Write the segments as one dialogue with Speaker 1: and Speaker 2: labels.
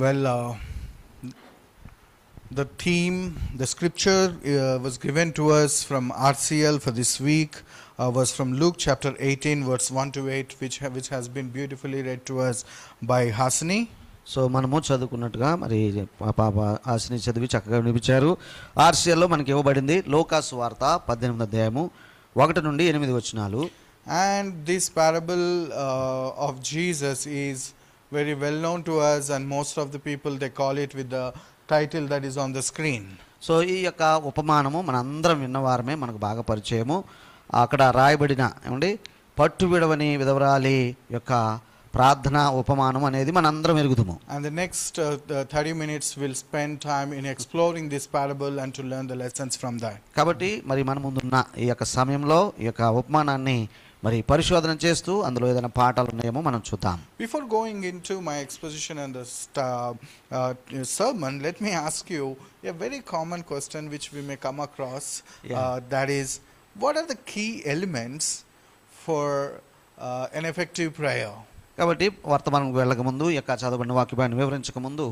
Speaker 1: Well, the theme, the scripture was given to us from RCL for this week was from Luke chapter 18 verse 1 to 8, which has been beautifully read to us by Hasini.
Speaker 2: So మనము చదువుకున్నట్టుగా మరి పాప హాసిని చదివి చక్కగా వినిపించారు. ఆర్సీఎల్లో మనకి ఇవ్వబడింది లోకాసు వార్త 18వ అధ్యాయము 1 నుండి 8 వచనాలు.
Speaker 1: And this parable of Jesus is very well known to us, and most of the people they call it with the title that is on the screen.
Speaker 2: So ఈ యొక్క ఉపమానము మనందరం విన్నవారమే, మనకు బాగా పరిచయము. అక్కడ రాయబడిన ఏమండి పట్టు విడవని విధవరాలి యొక్క ప్రార్థన ఉపమానం అనేది మనందరం ఎరుగుదుము.
Speaker 1: And the next 30 minutes will spend time in exploring this parable and to learn the lessons from that.
Speaker 2: కాబట్టి మరి మన ముందున్న ఈ యొక్క సమయంలో ఈ యొక్క ఉపమానాన్ని మరి పరిశోధన చేస్తూ అందులో ఏదైనా పాఠాలు ఉన్నాయేమో మనం చూద్దాం.
Speaker 1: Before going into my exposition and the sermon, let me ask you a very common question which we may come across. That is, what are the key elements for an effective prayer?
Speaker 2: కాబట్టి వర్తమానంకు వెళ్ళక ముందు ఈ యొక్క చదవబడిన వాక్యాన్ని వివరించక ముందు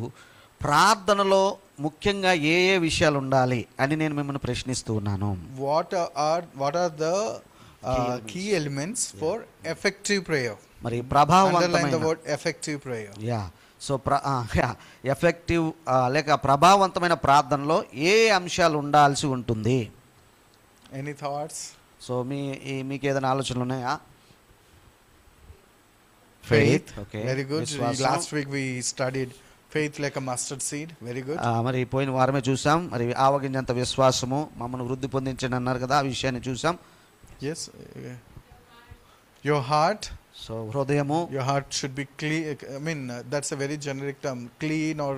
Speaker 2: ప్రార్థనలో ముఖ్యంగా ఏ ఏ విషయాలు ఉండాలి అని నేను మిమ్మల్ని ప్రశ్నిస్తూ ఉన్నాను.
Speaker 1: What are the key elements for effective prayer?
Speaker 2: మరి ప్రభావవంతమైన
Speaker 1: Underline the word effective prayer.
Speaker 2: So effective లేక ప్రభావవంతమైన ప్రార్థనలో ఏ అంశాలు ఉండాల్సి ఉంటుంది?
Speaker 1: Any thoughts?
Speaker 2: సో మీకు ఏదైనా ఆలోచనలు ఉన్నాయా?
Speaker 1: Faith. Okay. Very good. Last week we studied faith like a mustard seed. Very good.
Speaker 2: మరి పోయిన వారమే చూసాం, మరి ఆవగింజంత విశ్వాసము మమ్మల్ని వృద్ధి పొందించండి అన్నారు కదా, ఆ విషయాన్ని చూసాం.
Speaker 1: Yes. Your heart.
Speaker 2: సో హృదయము.
Speaker 1: Your heart should be clean. I mean, that's a very generic term. Clean or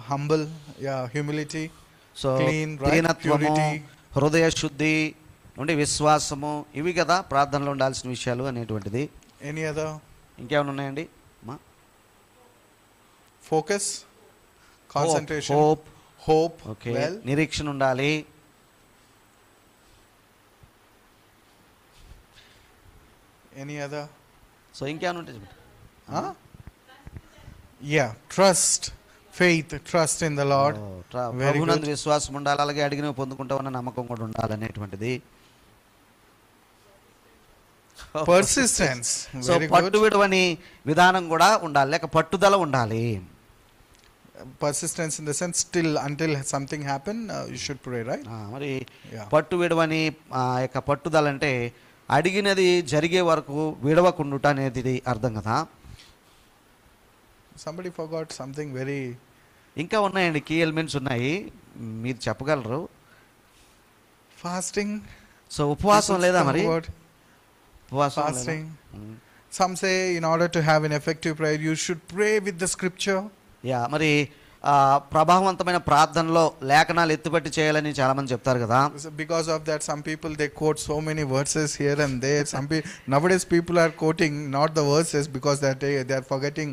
Speaker 1: humble. Yeah, humility.
Speaker 2: So
Speaker 1: clean, right? Purity.
Speaker 2: హృదయ శుద్ధి నుండి విశ్వాసము, ఇవి కదా ప్రార్థనలో ఉండాల్సిన విషయాలు అనేటువంటిది.
Speaker 1: Any other?
Speaker 2: ఇంకేమైనా ఉన్నాయండి?
Speaker 1: Focus, concentration, hope.
Speaker 2: Okay. Well, నిరీక్షణ ఉండాలి.
Speaker 1: Any other?
Speaker 2: సో ఇంకేమైనా ఉంటాయి?
Speaker 1: Yeah, trust, faith, trust in the Lord.
Speaker 2: ప్రభునందు విశ్వాసం ఉండాలి, అలాగే అడిగినవి పొందుకుంటామన్న నమ్మకం కూడా ఉండాలి అనేటువంటిది.
Speaker 1: Persistence.
Speaker 2: సో పట్టు విడవని విధానం కూడా ఉండాలి, లేక పట్టుదల ఉండాలి.
Speaker 1: Persistence in the sense still until something happen you should pray, right?
Speaker 2: మరి పట్టు విడవని యొక్క పట్టుదల అంటే అడిగినది జరిగే వరకు విడవకుండుట అనేది అర్థం కదా.
Speaker 1: Somebody forgot something very.
Speaker 2: ఇంకా ఉన్నాయండి, కీ ఎలిమెంట్స్ ఉన్నాయి, మీరు చెప్పగలరు.
Speaker 1: Fasting.
Speaker 2: సో ఉపవాసం లేదా మరి?
Speaker 1: Fasting. Some say in order to have an effective prayer you should pray with the scripture. మరి ప్రభావవంతమైన ప్రార్థనలో లేఖనాలు ఎత్తుపట్టి చేయాలని చాలా మంది చెప్తారు కదా. Because of that some people they quote so many verses here and there. Nowadays people are quoting not the verses because they are forgetting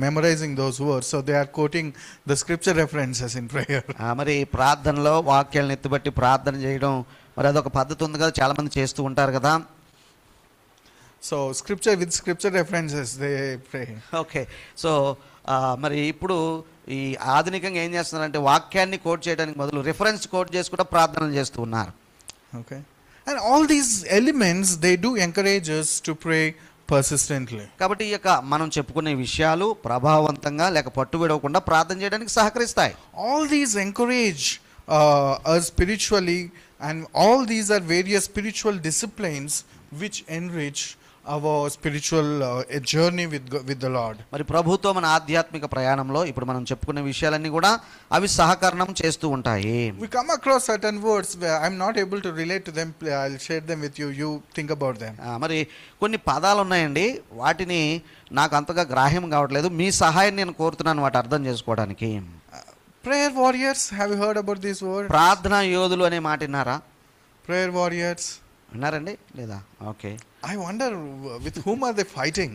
Speaker 1: memorizing those words, so they are quoting the scripture references in prayer.
Speaker 2: మరి ప్రార్థనలో వాక్యాలను ఎత్తుపట్టి ప్రార్థన చేయడం మరి అదొక పద్ధతి ఉంది కదా, చాలా మంది చేస్తూ ఉంటారు కదా.
Speaker 1: So with scripture references they pray.
Speaker 2: Okay. So మరి ఇప్పుడు ఈ ఆధునికంగా ఏం చేస్తున్నారంటే వాక్యాన్ని కోట్ చేయడానికి బదులు రిఫరెన్స్ కోట్ చేసుకుంటూ ప్రార్థనలు చేస్తూ ఉన్నారు.
Speaker 1: Okay. And all these elements they do encourage us to pray persistently.
Speaker 2: కాబట్టి ఈ యొక్క మనం చెప్పుకునే విషయాలు ప్రభావవంతంగా లేక పట్టు విడవకుండా ప్రార్థన చేయడానికి సహకరిస్తాయి.
Speaker 1: All these encourage us spiritually, and all these are various spiritual disciplines which enrich our spiritual journey with the Lord.
Speaker 2: మరి ప్రభుతో మన ఆధ్యాత్మిక ప్రయాణంలో ఇప్పుడు మనం చెప్పుకునే విషయాలన్నీ కూడా అవి సహకరణం చేస్తూ ఉంటాయి.
Speaker 1: We come across certain words where I'm not able to relate to them. I'll share them with you. You think about them.
Speaker 2: మరి కొన్ని పదాలు ఉన్నాయండి, వాటిని నాకు అంతగా గ్రాహ్యం కావట్లేదు, మీ సహాయం నేను కోరుతున్నాను వాటి అర్థం చేసుకోవడానికి.
Speaker 1: Prayer warriors, have you heard about this word?
Speaker 2: ప్రార్థనా యోధులు అనే మాట విన్నారా?
Speaker 1: Prayer warriors
Speaker 2: విన్నారండి లేదా? Okay.
Speaker 1: I wonder with whom are they fighting?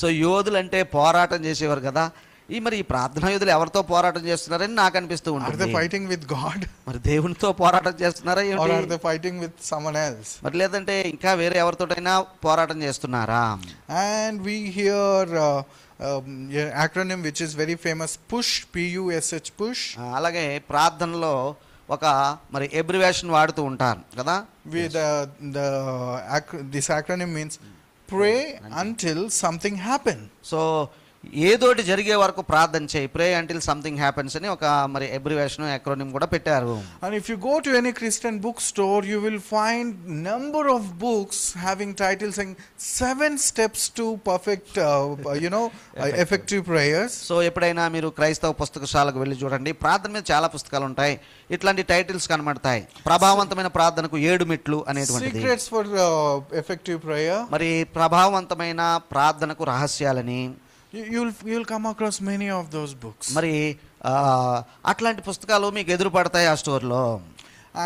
Speaker 2: So యోధులు అంటే పోరాటం చేసేవారు కదా, ఈ మరి ఈ ప్రార్థనా యోధులు ఎవరితో పోరాటం చేస్తున్నారని నాకు అనిపిస్తూ
Speaker 1: Are they
Speaker 2: ఉంటుంది.
Speaker 1: fighting with God
Speaker 2: మరి దేవునితో పోరాటం చేస్తున్నారా
Speaker 1: or
Speaker 2: ఏంటి?
Speaker 1: are they fighting with someone else?
Speaker 2: మరి లేదంటే ఇంకా వేరే ఎవరితోటైనా పోరాటం చేస్తున్నారా?
Speaker 1: And we hear an acronym which is very famous, PUSH, PUSH, push.
Speaker 2: అలాగే ప్రార్థనలో ఒక మరి ఎబ్రివేషన్ వాడుతూ ఉంటారు కదా.
Speaker 1: This acronym means pray until something happen.
Speaker 2: So ఏదోటి జరిగే వరకు ప్రార్థన చేయి, ప్రే అంటిల్ సంథింగ్ హ్యాపెన్స్ అని ఒక మరి ఎబ్రివేషన్ అక్రోనిమ్ కూడా పెట్టారు.
Speaker 1: And if you go to any Christian bookstore, you will find number of books having titles saying 7 steps to perfect effective prayers.
Speaker 2: So ఎప్పుడైనా మీరు క్రైస్తవ పుస్తకశాలకు వెళ్ళి చూడండి, ప్రార్థన మీద చాలా పుస్తకాలు ఉంటాయి, ఇట్లాంటి టైటిల్స్ కనబడతాయి. ప్రభావవంతమైన ప్రార్థనకు 7 మెట్లు అనేటువంటిది,
Speaker 1: Secrets for effective prayer.
Speaker 2: మరి ప్రభావవంతమైన ప్రార్థనకు రహస్యాలని.
Speaker 1: You'll come across many of those books.
Speaker 2: మరి అట్లాంటి పుస్తకాలు మీకు ఎదురు పడతాయి ఆ స్టోర్లో.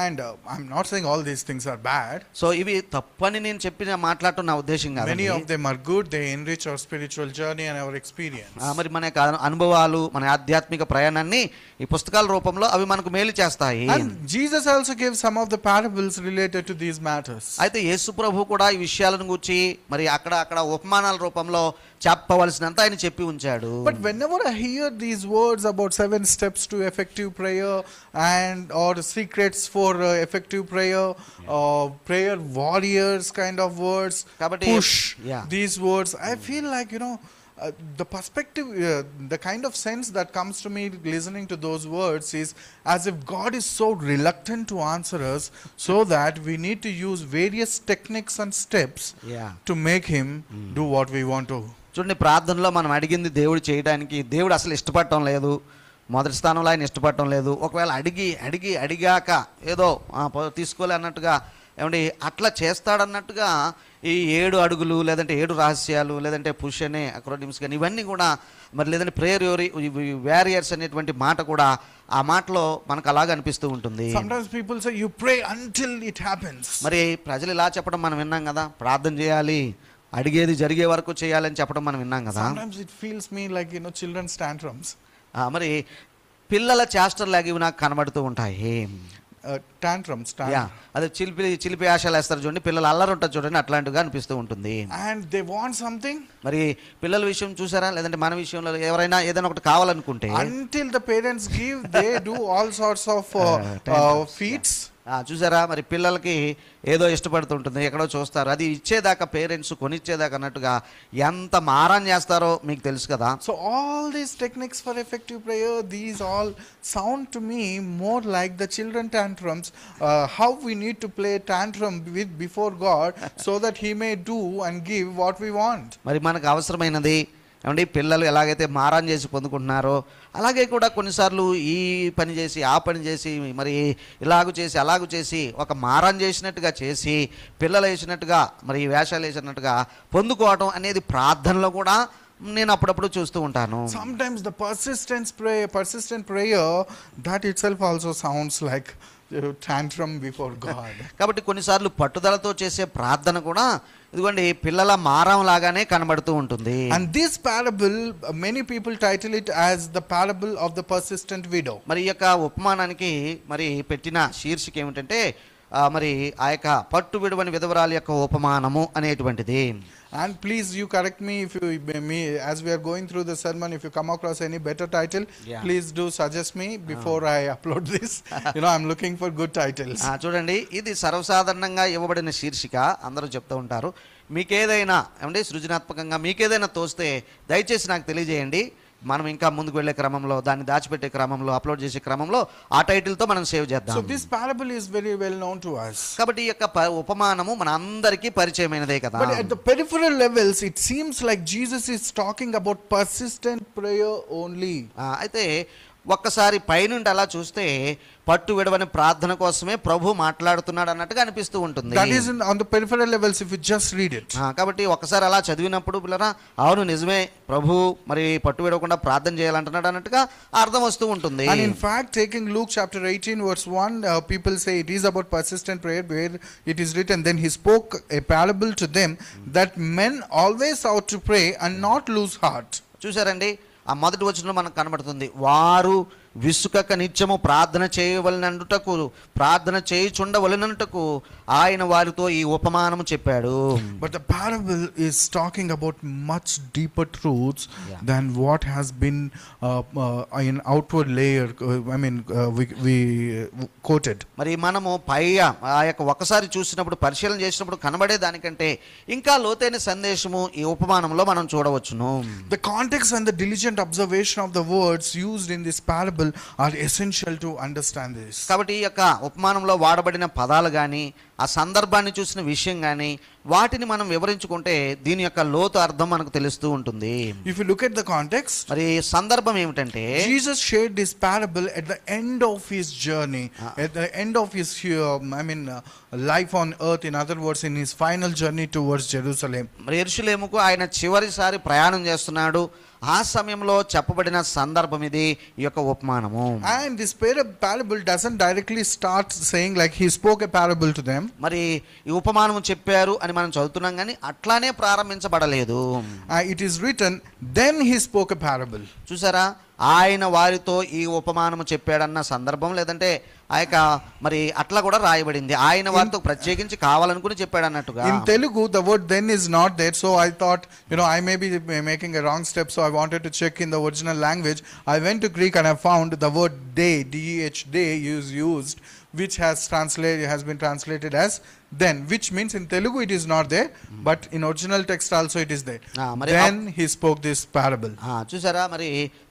Speaker 1: And I'm not saying all these things are bad.
Speaker 2: So ఇవి తప్పని నేను చెప్పిన మాట్లాడటం నా ఉద్దేశం కాదు.
Speaker 1: Many of them are good. They enrich our spiritual journey and our experience.
Speaker 2: మరి మన యొక్క అనుభవాలు, మన ఆధ్యాత్మిక ప్రయాణాన్ని ఈ పుస్తకాల రూపంలో అవి మనకు మేలు చేస్తాయి.
Speaker 1: And Jesus also gave some of the parables related to these matters.
Speaker 2: అయితే యేసు ప్రభు కూడా ఈ విషయాలను గురించి మరి అక్కడ ఉపమానాల రూపంలో చెప్పవలసినంత ఆయన చెప్పి ఉంచాడు.
Speaker 1: But whenever I hear these words about 7 steps to effective prayer and or secrets for effective prayer, prayer warriors kind of words, push, these words, I feel like, the perspective, the kind of sense that comes to me listening to those words is as if God is so reluctant to answer us, so that we need to use various techniques and steps to make him do what we want to.
Speaker 2: చూడండి, ప్రార్థనలో మనం అడిగింది దేవుడు చేయడానికి దేవుడు అసలు ఇష్టపడటం లేదు, మొదటి స్థానంలో ఆయన ఇష్టపడటం లేదు. ఒకవేళ అడిగాక ఏదో తీసుకోలే అన్నట్టుగా ఏమండి అట్లా చేస్తాడన్నట్టుగా ఈ 7 అడుగులు లేదంటే 7 రహస్యాలు లేదంటే పుష్ అనే అక్రోనిమ్స్ కానీ ఇవన్నీ కూడా మరి లేదంటే ప్రేయర్ వారియర్స్ అనేటువంటి మాట కూడా ఆ మాటలో మనకు అలాగ అనిపిస్తూ ఉంటుంది.
Speaker 1: Sometimes people say you pray until it happens.
Speaker 2: మరి ప్రజలు ఇలా చెప్పడం మనం విన్నాం కదా, ప్రార్థన చేయాలి, అడిగేది జరిగే వరకు చేయాలని చెప్పడం మనం విన్నాం కదా.
Speaker 1: Sometimes it feels me like children's tantrums.
Speaker 2: మరి పిల్లల చేష్టలు ఇవి నాకు కనబడుతూ ఉంటాయి.
Speaker 1: Tantrums.
Speaker 2: అదే చిలిపి ఆశలు వేస్తారు చూడండి, పిల్లలు అల్లరి ఉంటుంది చూడండి, అట్లాంటిగా అనిపిస్తూ ఉంటుంది.
Speaker 1: And they want something.
Speaker 2: మరి పిల్లల విషయం చూసారా, లేదంటే మన విషయంలో ఎవరైనా ఏదైనా ఒకటి కావాలనుకుంటే
Speaker 1: until the parents give, they do all sorts of feats.
Speaker 2: చూసారా, మరి పిల్లలకి ఏదో ఇష్టపడుతుంటుంది, ఎక్కడో చూస్తారు, అది ఇచ్చేదాకా పేరెంట్స్ కొనిచ్చేదాకా అన్నట్టుగా ఎంత మారం చేస్తారో మీకు తెలుసు కదా.
Speaker 1: So all these techniques for effective prayer, these all sound to me more like the children tantrums, how we need to play tantrum with before God so that he may do and give what we want.
Speaker 2: మరి మనకు అవసరమైనది ఏమండి, పిల్లలు ఎలాగైతే మారం చేసి పొందుకుంటున్నారో అలాగే కూడా కొన్నిసార్లు ఈ పని చేసి ఆ పని చేసి మరి ఇలాగూ చేసి అలాగూ చేసి ఒక మారం చేసినట్టుగా చేసి పిల్లలు వేసినట్టుగా మరి వేషాలు వేసినట్టుగా పొందుకోవటం అనేది ప్రార్థనలో కూడా నేను అప్పుడప్పుడు చూస్తూ ఉంటాను.
Speaker 1: Sometimes the persistent prayer, that itself also sounds like tantrum before God.
Speaker 2: కాబట్టి కొన్నిసార్లు పట్టుదలతో చేసే ప్రార్థన కూడా ఇదిగోండి పిల్లల మారం లాగానే కనబడుతూ ఉంటుంది.
Speaker 1: And this parable, many people title it as the parable of the persistent widow.
Speaker 2: మరి ఈ యొక్క ఉపమానానికి మరి పెట్టిన శీర్షిక ఏమిటంటే మరి ఆ యొక్క పట్టు విడువని విధవరాలి యొక్క ఉపమానము అనేటువంటిది.
Speaker 1: And please you correct me if as we are going through the sermon, if you come across any better title, please do suggest me before I upload this. I'm looking for good titles.
Speaker 2: చూడండి, ఇది సర్వసాధారణంగా ఇవ్వబడిన శీర్షిక, అందరూ చెప్తూ ఉంటారు. మీకేదైనా ఏమంటే సృజనాత్మకంగా మీకేదైనా తోస్తే దయచేసి నాకు తెలియజేయండి. మనం ఇంకా ముందుకు వెళ్ళే క్రమంలో, దాన్ని దాచిపెట్టే క్రమంలో, అప్లోడ్ చేసే క్రమంలో ఆ టైటిల్ తో మనం సేవ్ చేద్దాం.
Speaker 1: So this parable is very well known to us.
Speaker 2: కాబట్టి ఈ యొక్క ఉపమానము మన అందరికీ పరిచయమైనదే కదా.
Speaker 1: But at the peripheral levels it seems like Jesus is talking about persistent prayer only.
Speaker 2: అయితే ఒక్కసారి పైనుండి అలా చూస్తే పట్టు విడవని ప్రార్థన కోసమే ప్రభు మాట్లాడుతున్నాడు అన్నట్టుగా అనిపిస్తూ ఉంటుంది.
Speaker 1: That is on the peripheral levels if you just read it.
Speaker 2: కాబట్టి ఒకసారి అలా చదివినప్పుడు పిల్లరా అవును నిజమే ప్రభు మరి పట్టు విడవకుండా ప్రార్థన చేయాలంటున్నాడు అన్నట్టుగా అర్థం వస్తూ ఉంటుంది.
Speaker 1: And in fact, taking Luke chapter 18 verse 1, people say it is about persistent prayer, where it is written, then he spoke a parable to them that men always ought to pray and not lose heart.
Speaker 2: చూసారండి, ఆ మొదటి వచనంలో మనకు కనబడుతుంది, వారు విసుకక నిత్యము ప్రార్థన చేయవలనంటుటకు, ప్రార్థన చేయుచుండవలనంటుటకు ఆయన వారితో ఈ ఉపమానము చెప్పాడు.
Speaker 1: But the parable is talking about much deeper truths than what has been in outward layer. We quoted.
Speaker 2: మరి మనము పైగా ఆ యొక్క ఒకసారి చూసినప్పుడు, పరిశీలన చేసినప్పుడు కనబడే దానికంటే ఇంకా లోతైన సందేశము ఈ ఉపమానంలో మనం చూడవచ్చును.
Speaker 1: The context and the diligent observation of the words used in this parable are essential to understand this.
Speaker 2: కాబట్టి ఈ యొక్క ఉపమానంలో వాడబడిన పదాలు కానీ, ఆ సందర్భాన్ని చూసిన విషయం కానీ, వాటిని మనం వివరించుకుంటే దీని యొక్క లోతు అర్థం మనకు తెలుస్తూ ఉంటుంది.
Speaker 1: If you look at the context,
Speaker 2: మరి సందర్భం ఏమిటంటే,
Speaker 1: Jesus shared this parable at the end of his journey, at the end of his life on earth. In other words, in his final journey towards Jerusalem.
Speaker 2: మరి యెరూషలేముకు ఆయన చివరిసారి ప్రయాణం చేస్తున్నాడు. ఆ సమయంలో చెప్పబడిన సందర్భం ఇది, ఈ యొక్క ఉపమానము.
Speaker 1: And this parable doesn't directly start saying like he spoke a parable to them.
Speaker 2: మరి ఈ ఉపమానము చెప్పారు అని మనం చదువుతున్నాం కానీ అట్లానే ప్రారంభించబడలేదు.
Speaker 1: It is written, then he spoke a parable.
Speaker 2: చూసారా, ఆయన వారితో ఈ ఉపమానము చెప్పాడన్న సందర్భం, లేదంటే ఆ యొక్క మరి అట్లా కూడా రాయబడింది, ఆయన వారితో ప్రత్యేకించి కావాలనుకుని చెప్పాడు అన్నట్టుగా.
Speaker 1: In Telugu the word then is not there, so I thought I may be making a wrong step, so I wanted to check in the original language. I went to Greek and I found the word they, they is used, which has been translated as then, which means in Telugu it is not there, but in original text also it is there. Then he spoke this parable.
Speaker 2: చూసారా, మరి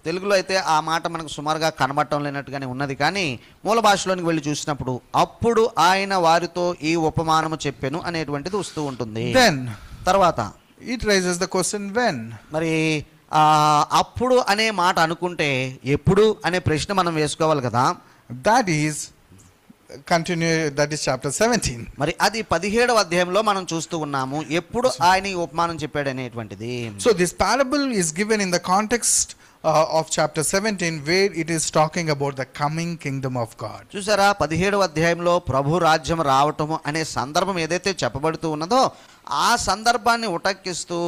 Speaker 2: తెలుగులో అయితే ఆ మాట మనకు సుమారుగా కనబడటం లేనట్టుగానే ఉన్నది, కానీ మూల భాషలోనికి వెళ్ళి చూసినప్పుడు అప్పుడు ఆయన వారితో ఈ ఉపమానము చెప్పెను అనేటువంటిది వస్తూ ఉంటుంది.
Speaker 1: Then
Speaker 2: తర్వాత
Speaker 1: it raises the question when.
Speaker 2: మరి అప్పుడు అనే మాట అనుకుంటే ఎప్పుడు అనే ప్రశ్న మనం వేసుకోవాలి కదా.
Speaker 1: That is chapter 17.
Speaker 2: మరి అది 17వ అధ్యాయంలో మనం చూస్తూ ఉన్నాము, ఎప్పుడు ఆయన ఈ ఉపమానం చెప్పాడు అనేటువంటిది.
Speaker 1: So this parable is given in the context of chapter 17, where it is talking about the coming kingdom of God.
Speaker 2: చూసారా, 17వ అధ్యాయంలో ప్రభు రాజ్యం రావటము అనే సందర్భం ఏదైతే చెప్పబడుతూ ఉన్నదో ఆ సందర్భాన్ని ఉటక్కిస్తూ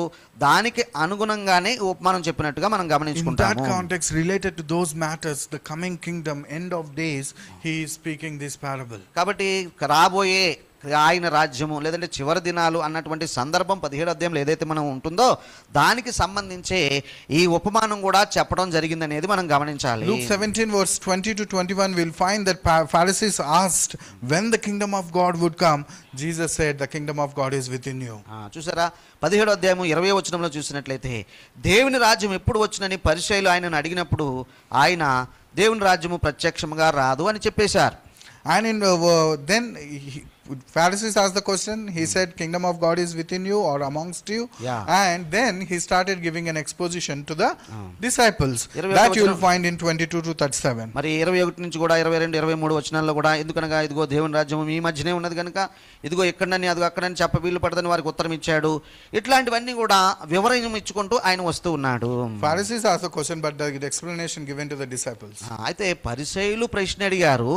Speaker 2: దానికి అనుగుణంగానే ఉపమానం చెప్పినట్టుగా మనం గమనించుకుంటాము.
Speaker 1: In that context, related to those matters, the coming kingdom, end of days, he is speaking this parable.
Speaker 2: కాబట్టి రాబోయే ఆయన రాజ్యము లేదంటే చివరి దినాలు అన్నటువంటి సందర్భం 17వ అధ్యాయంలో ఏదైతే మనం ఉంటుందో దానికి సంబంధించే ఈ ఉపమానం కూడా చెప్పడం జరిగిందనేది మనం గమనించాలి.
Speaker 1: Luke 17 verse 20 to 21 we'll find that Pharisees asked when the kingdom of God would come. Jesus said the kingdom of God is within you.
Speaker 2: చూసారా, 17వ అధ్యాయం 20వ వచనంలో చూసినట్లయితే దేవుని రాజ్యం ఎప్పుడు వచ్చునని పరిసయ్యులు ఆయనను అడిగినప్పుడు ఆయన దేవుని రాజ్యము ప్రత్యక్షంగా రాదు అని చెప్పేశారు.
Speaker 1: And then Pharisees asked the question, he said kingdom of God is within you or amongst you. And then he started giving an exposition to the disciples that you will find in 22 to 37.
Speaker 2: మరి 21 నుంచి కూడా 22 23 వచనాల్లో కూడా ఎందుకనగా ఇదిగో దేవుని రాజ్యం మీ మధ్యనే ఉన్నది కనుక ఇదిగో ఎక్కడని అదిగో అక్కడని చెప్ప వీలు పడదని వారికి ఉత్తరం ఇచ్చాడు. ఇట్లాంటివన్నీ కూడా వివరణ ఇచ్చుకుంటూ ఆయన వస్తూ ఉన్నాడు.
Speaker 1: Pharisees asked the question, but the explanation given to the disciples.
Speaker 2: అయితే పరిసయ్యులు ప్రశ్న అడిగారు,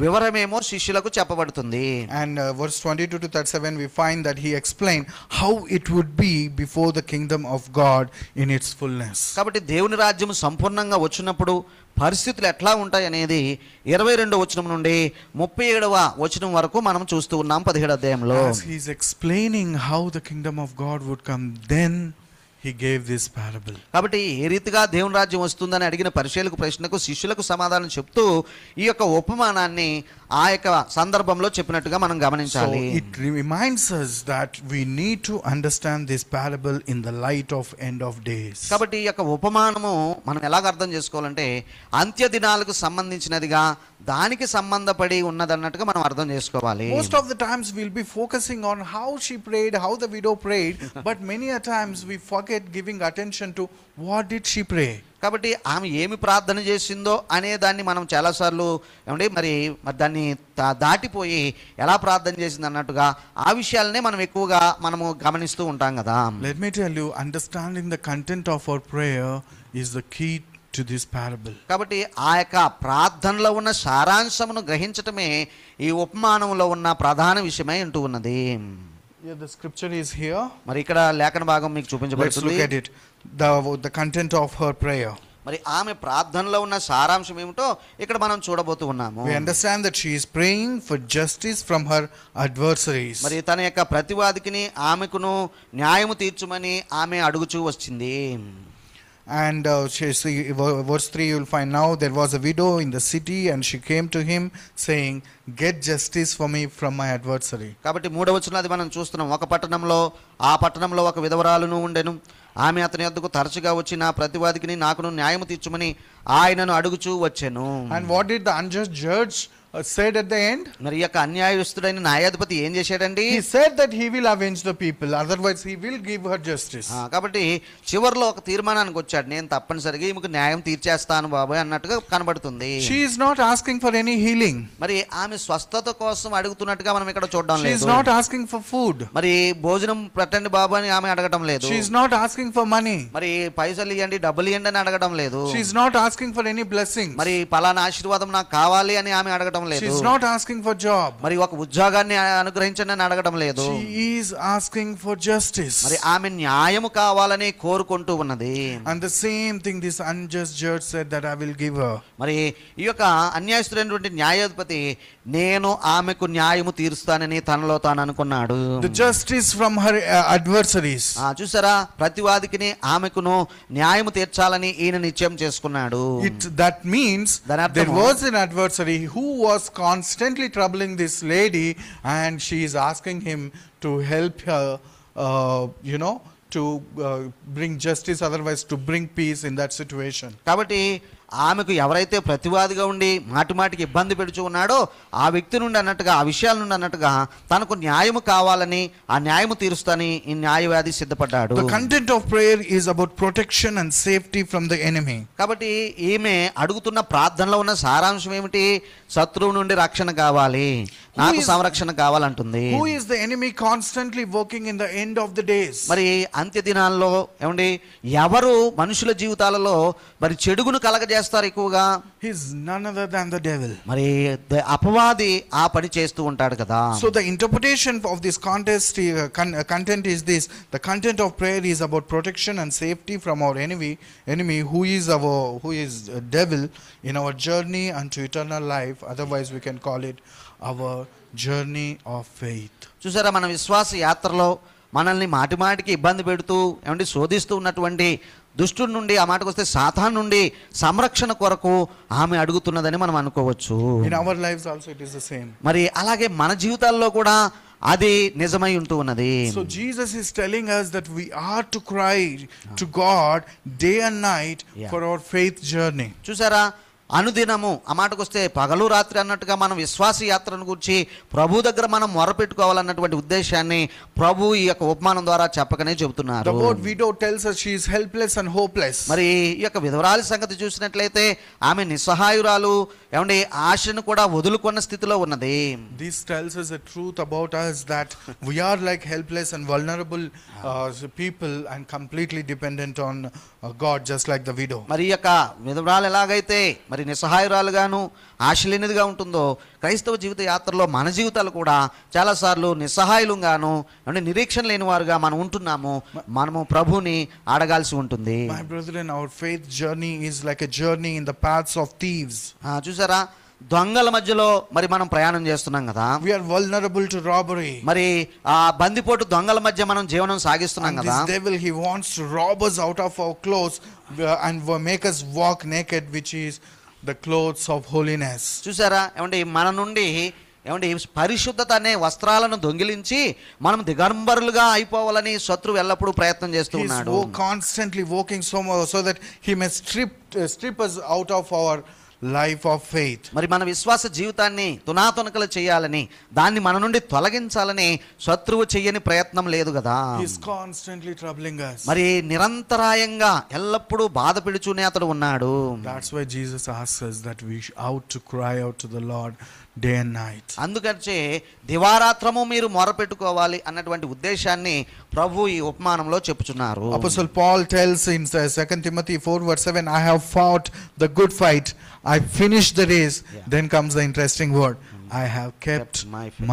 Speaker 2: వివరమేమో శిష్యులకు చెప్పబడుతుంది.
Speaker 1: And verse 22 to 37 we find that he explained how it would be before the kingdom of God in its fullness.
Speaker 2: కాబట్టి దేవుని రాజ్యం సంపూర్ణంగా వచ్చినప్పుడు పరిస్థితులు ఎట్లా ఉంటాయి అనేది 22వ వచనం నుండి 37వ వచనం వరకు మనం చూస్తూ ఉన్నాం 17వ అధ్యాయంలో.
Speaker 1: As he is explaining how the kingdom of God would come, then he gave this parable.
Speaker 2: కాబట్టి ఏ రీతిగా దేవుని రాజ్యం వస్తుందని అడిగిన పరిశీలక ప్రశ్నకు శిష్యులకు సమాధానం చెప్తూ ఈ యొక్క ఉపమానాన్ని ఆ యొక్క సందర్భంలో చెప్పినట్టుగా మనం గమనించాలి.
Speaker 1: So it reminds us that we need to understand this parable in the light of end of days.
Speaker 2: కాబట్టి ఈ యొక్క ఉపమానము మనం ఎలాగ అర్థం చేసుకోవాలంటే అంత్య దినాలకు సంబంధించినదిగా దానికి సంబంధపడి ఉన్నదన్నట్టుగా మనం అర్థం చేసుకోవాలి.
Speaker 1: Most of the times we'll be focusing on how she prayed, how the widow prayed, but many a times we forget giving attention to what did she pray.
Speaker 2: కాబట్టి ఆమె ఏమి ప్రార్థన చేసిందో అనే దాన్ని మనం చాలాసార్లు ఏమంటే మరి దాన్ని దాటిపోయి ఎలా ప్రార్థన చేసింది అన్నట్టుగా ఆ విషయాలనే మనం ఎక్కువగా మనము గమనిస్తూ ఉంటాం కదా.
Speaker 1: Let me tell you, understanding the content of our prayer is the key to this parable.
Speaker 2: కాబట్టి ఆ యొక్క ప్రార్థనలో ఉన్న సారాంశమును గ్రహించటమే ఈ ఉపమానంలో ఉన్న ప్రధాన విషయమై ఉంటూ ఉన్నది.
Speaker 1: The scripture is here.
Speaker 2: మరి ఇక్కడ లేఖన భాగం మీకు చూపించబడుతుంది.
Speaker 1: Let's look at it. The content of her prayer.
Speaker 2: మరి ఆమె ప్రార్థనలో ఉన్న సారాంశం ఏమిటో ఇక్కడ మనం చూడబోతూ ఉన్నాము.
Speaker 1: We understand that she is praying for justice from her adversaries.
Speaker 2: మరి తన యొక్క ప్రతివాదికిని ఆమెకును న్యాయము తీర్చుమని ఆమె అడుగుచూ వచ్చింది.
Speaker 1: And verse 3 you will find, now there was a widow in the city and she came to him saying, get justice for me from my adversary.
Speaker 2: కాబట్టి 3వ వచనంలో అది మనం చూస్తున్నాం. ఒక పట్టణంలో ఆ పట్టణంలో ఒక విధవరాలును ఉండెను. ఆమె అతని వద్దకు తరచుగా వచ్చి నా ప్రతివాదికిని నాకును న్యాయము తీర్చుమని ఆయనను అడుగుచూ వచ్చెను.
Speaker 1: And what did the unjust judge said at the end?
Speaker 2: మరి యొక్క అన్యాయస్తుడైన న్యాయాధిపతి ఏం చేశాడండి?
Speaker 1: He said that he will avenge the people, otherwise he will give her justice.
Speaker 2: కాబట్టి చివర్లో ఒక తీర్మానానికి వచ్చాడు, నేను తప్పనిసరిగా ఈమెకు న్యాయం తీర్చేస్తాను బాబాయ్ అన్నట్టుగా కనబడుతుంది.
Speaker 1: She is not asking for any healing.
Speaker 2: మరి ఆమె స్వస్థత కోసం అడుగుతున్నట్టుగా మనం ఇక్కడ చూడడం లేదు.
Speaker 1: She is not asking for food.
Speaker 2: మరి భోజనం పెట్టండి బాబు అని ఆమె అడగడం లేదు.
Speaker 1: She is not asking for money.
Speaker 2: మరి పైసలు ఇవ్వండి, డబ్బులు ఇవ్వండి అని అడగడం లేదు.
Speaker 1: She is not asking for any blessings.
Speaker 2: మరి పలానా ఆశీర్వాదం నాకు కావాలి అని ఆమె అడగడం లేదు.
Speaker 1: She is not asking for job.
Speaker 2: మరి ఒక ఉద్యోగాన్ని అనుగ్రహించండి అని అడగడం లేదు.
Speaker 1: She is asking for justice.
Speaker 2: మరి ఆమె న్యాయము కావాలని కోరుకుంటూ ఉన్నది.
Speaker 1: And the same thing this unjust judge said that I will give her.
Speaker 2: మరి ఈ యొక్క అన్యాయస్తుడైనటువంటి న్యాయాధిపతి నేను ఆమెకు న్యాయము తీరుస్తానని తనలో తాను అనుకున్నాడు.
Speaker 1: The justice from her adversaries.
Speaker 2: చూసారా, ప్రతివాదికిని ఆమెకును న్యాయము తీర్చాలని ఈయన నిశ్చయం చేసుకున్నాడు.
Speaker 1: That means there was an adversary who was constantly troubling this lady and she is asking him to help her to bring justice, otherwise to bring peace in that situation.
Speaker 2: కాబట్టి ఆమెకు ఎవరైతే ప్రతివాదిగా ఉండి మాటిమాటికి ఇబ్బంది పెడుచు ఉన్నాడో ఆ వ్యక్తి నుండి అన్నట్టుగా, ఆ విషయాల నుండి అన్నట్టుగా తనకు న్యాయము కావాలని, ఆ న్యాయము తీరుస్తాని ఈ న్యాయవాది సిద్ధపడ్డాడు.
Speaker 1: The content of prayer is about protection and safety from the enemy.
Speaker 2: కాబట్టి ఈమె అడుగుతున్న ప్రార్థనలో ఉన్న సారాంశం ఏమిటి? శత్రువు నుండి రక్షణ కావాలి, నాకు సంరక్షణ కావాలంటుంది.
Speaker 1: Who is the enemy constantly working in the end of the days?
Speaker 2: మరి అంత్య దినాల్లో ఏమండి ఎవరు మనుషుల జీవితాలలో మరి చెడుగును కలగజేస్తారు ఎక్కువగా?
Speaker 1: He is none other than the devil.
Speaker 2: మరి అపవాది ఆ పని చేస్తూ ఉంటాడు కదా.
Speaker 1: So the interpretation of this content is this: the content of prayer is about protection and safety from our enemy who is a devil in our journey unto eternal life. Otherwise we can call it our journey of faith.
Speaker 2: చూసారా, మన విశ్వాస యాత్రలో మనల్ని మాటిమాటికి ఇబ్బంది పెడుతూ ఏమంటే శోధిస్తూ ఉన్నటువంటి దుష్టుడి నుండి, ఆ మాటకు వస్తే సాతాను నుండి సంరక్షణ కొరకు ఆమె అడుగుతున్నదని మనం అనుకోవచ్చు.
Speaker 1: In our lives also it is the same.
Speaker 2: మరి అలాగే మన జీవితాల్లో కూడా అది నిజమై ఉంటూ ఉన్నది.
Speaker 1: So Jesus is telling us that we are to cry to God day and night for our faith journey.
Speaker 2: చూసారా, అనుదినము, ఆ మాటకు వస్తే పగలు రాత్రి అన్నట్టుగా మనం విశ్వాస యాత్రను గురించి ప్రభు దగ్గర మనం మొరపెట్టుకోవాలన్నటువంటి ఉద్దేశాన్ని ప్రభు ఈ యొక్క ఉపమానం ద్వారా చెప్పకనే చెబుతున్నారు.
Speaker 1: The word widow tells us she is helpless and hopeless.
Speaker 2: మరి ఈ యొక్క విధవరాలి సంగతి చూసినట్లయితే ఆమె నిస్సహాయురాలు, ఏమండి ఆశను కూడా వదులుకున్న స్థితిలో ఉన్నది.
Speaker 1: This tells us a truth about us that we are like helpless and vulnerable people and completely dependent on God, just like the widow.
Speaker 2: మరి ఈ యొక్క విధవరాలు ఎలాగైతే మరి నిస్సహాయురాలుగాను ఆశలేనిదిగా ఉంటుందో, క్రైస్తవ జీవిత యాత్రలో మన జీవితాలు కూడా చాలాసార్లు నిస్సహాయులుగాను అంటే నిరీక్షణ లేని వారుగా మనం ఉంటున్నాము. మనము ప్రభుని అడగాల్సి ఉంటుంది.
Speaker 1: My brethren, our faith journey is like a journey in the paths of thieves.
Speaker 2: చూసారా, దొంగల మధ్యలో మరి మనం ప్రయాణం చేస్తున్నాం కదా.
Speaker 1: We are vulnerable to robbery.
Speaker 2: మరి ఆ బందిపోటు దొంగల మధ్య మనం జీవనం సాగిస్తున్నాం కదా.
Speaker 1: This devil, he wants to rob us out of our clothes and make us walk naked, which is the clothes of holiness.
Speaker 2: చూసారా, ఏమంటే మన నుండి ఏమంటే పరిశుద్ధత అనే వస్త్రాలను దొంగిలించి మనం దిగంబరులుగా అయిపోవాలని శత్రువు ఎల్లప్పుడూ ప్రయత్నం చేస్తూ ఉన్నాడు.
Speaker 1: He is constantly working so that he may strip us out of our life of faith.
Speaker 2: మరి మన విశ్వాస జీవితాన్ని తునాతునకలు చేయాలని, దాన్ని మన నుండి తొలగించాలని శత్రువు చెయ్యని ప్రయత్నం లేదు కదా.
Speaker 1: He is constantly troubling us.
Speaker 2: మరి నిరంతరాయంగా ఎల్లప్పుడూ బాధ పెడుచూనే అతడు ఉన్నాడు.
Speaker 1: That's why Jesus asks us that we ought to cry out to the Lord day and night.
Speaker 2: అందుకనే దివారాత్రము మీరు మొరపెట్టుకోవాలి అన్నటువంటి ఉద్దేశాన్ని ప్రభు ఈ ఉపమానంలో చెప్పుచున్నారు.
Speaker 1: Apostle Paul tells in 2 Timothy 4:7, I have fought the good fight, I finished the race. Then comes the interesting word, I have kept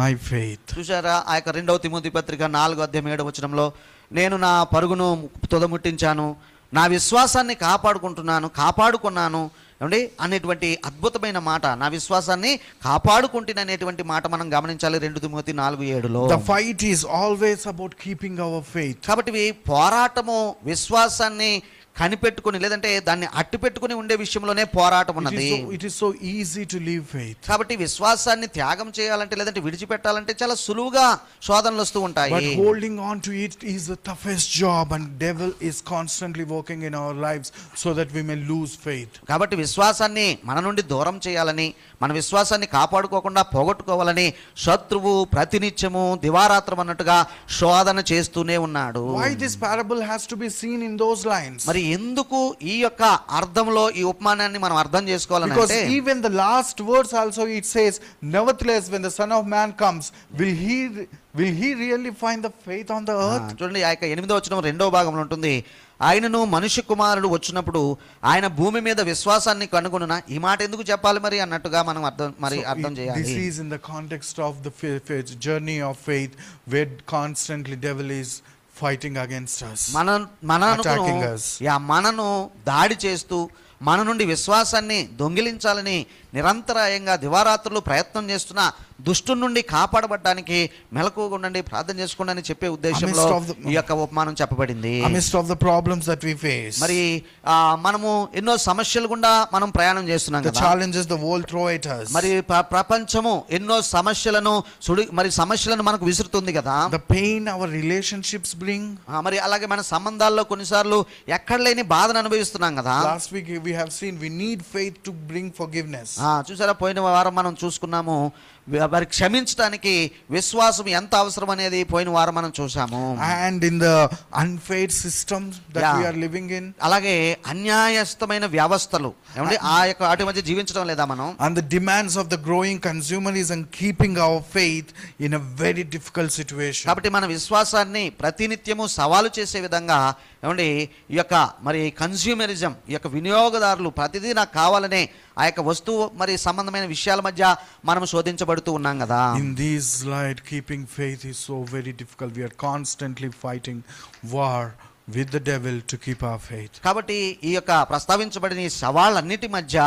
Speaker 1: my faith.
Speaker 2: చూసారా, ఆ యొక్క 2వ Timothy పత్రిక 4వ అధ్యాయం 7వ వచనంలో నేను నా పరుగును తుదముట్టించాను, నా విశ్వాసాన్ని కాపాడుకున్నాను ఏమండి అనేటువంటి అద్భుతమైన మాట, నా విశ్వాసాన్ని కాపాడుకుంటున్ననేటువంటి మాట మనం గమనించాలి. 2 Timothy 4:7లో
Speaker 1: The fight is always about keeping our faith.
Speaker 2: కాబట్టి ఇవి పోరాటము విశ్వాసాన్ని కనిపెట్టుకుని లేదంటే దాన్ని అట్టు పెట్టుకుని ఉండే విషయంలోనే పోరాటం ఉన్నది.
Speaker 1: It is so easy to leave faith.
Speaker 2: కాబట్టి విశ్వాసాన్ని త్యాగం చేయాలంటే లేదంటే విడిచిపెట్టాలంటే చాలా సులువుగా శోధనలు వస్తూ ఉంటాయి.
Speaker 1: But holding on to it is the toughest job, and devil is constantly working in our lives so that we may lose faith.
Speaker 2: కాబట్టి విశ్వాసాన్ని మన నుండి దూరం చేయాలని, మన విశ్వాసాన్ని కాపాడుకోకుండా పోగొట్టుకోవాలని శత్రువు ప్రతినిత్యము దివారాత్రం అన్నట్టుగా శోధన చేస్తూనే ఉన్నాడు.
Speaker 1: Why this parable has to be seen in those lines?
Speaker 2: మరి ఎందుకు ఈ యొక్క అర్థంలో ఈ ఉపమానాన్ని మనం అర్థం చేసుకోవాలంటే,
Speaker 1: because even the last verse also it says, nevertheless when the Son of Man comes, will he really find the faith on the earth?
Speaker 2: చూడండి, ఆ యొక్క 8వ వచనం 2వ భాగంలో ఉంటుంది, ఆయనను మనుష్య కుమారుడు వచ్చినప్పుడు ఆయన భూమి మీద విశ్వాసాన్ని కనుగొనునా. ఈ మాట ఎందుకు చెప్పాలి మరి అన్నట్టుగా మనం అర్థం చేయాలి.
Speaker 1: This is in the context of the faith journey of faith, where constantly devil is fighting against us, attacking us.
Speaker 2: మనను దాడి చేస్తూ మన నుండి విశ్వాసాన్ని దొంగిలించాలని నిరంతరాయంగా దివారాత్రులు ప్రయత్నం చేస్తున్న దుష్టుని నుండి కాపాడబడడానికి మెలకువగా ఉండండి, ప్రార్థన చేసుకోండి అని చెప్పే ఉద్దేశంలో ఈ యొక్క ఉపమానం చెప్పబడింది.
Speaker 1: Amidst of the problems that we face,
Speaker 2: మరి మనము ఎన్నో సమస్యలు గుండా మనం ప్రయాణం చేస్తున్నాం
Speaker 1: the challenges the world throw at us,
Speaker 2: మరి ప్రపంచము ఎన్నో సమస్యలను మనకు విసురుతుంది కదా.
Speaker 1: the pain our relationships bring,
Speaker 2: మరి అలాగే మన సంబంధాల్లో కొన్నిసార్లు ఎక్కడ లేని బాధను అనుభవిస్తున్నాం కదా.
Speaker 1: last week we have seen we need faith to bring forgiveness.
Speaker 2: చూసారా, పోయిన వారం మనం చూసుకున్నాము, మరి క్షమించడానికి విశ్వాసం ఎంత అవసరం అనేది పోయిన వారం మనం చూసాము.
Speaker 1: And in the unfair systems that we are living in,
Speaker 2: అలాగే అన్యాయస్తమైన వ్యవస్థలు ఏమండి వాటి మధ్య జీవించడం లేదా మనం,
Speaker 1: and the demands of the growing consumerism keeping our faith in a very difficult situation.
Speaker 2: కాబట్టి మన విశ్వాసాన్ని ప్రతినిత్యము సవాలు చేసే విధంగా ఏమండి ఈ యొక్క మరి కన్స్యూమరిజం, ఈ యొక్క వినియోగదారులు ప్రతిదీ నాకు కావాలనే ఆ యొక్క వస్తువు మరి సంబంధమైన విషయాల మధ్య మనం శోధించబడుతూ ఉన్నాం కదా.
Speaker 1: In this light, keeping faith is so very difficult. We are constantly fighting war with the devil to keep our faith.
Speaker 2: కాబట్టి ఈ యొక్క ప్రస్తావించబడిన ఈ సవాళ్ళన్నిటి మధ్య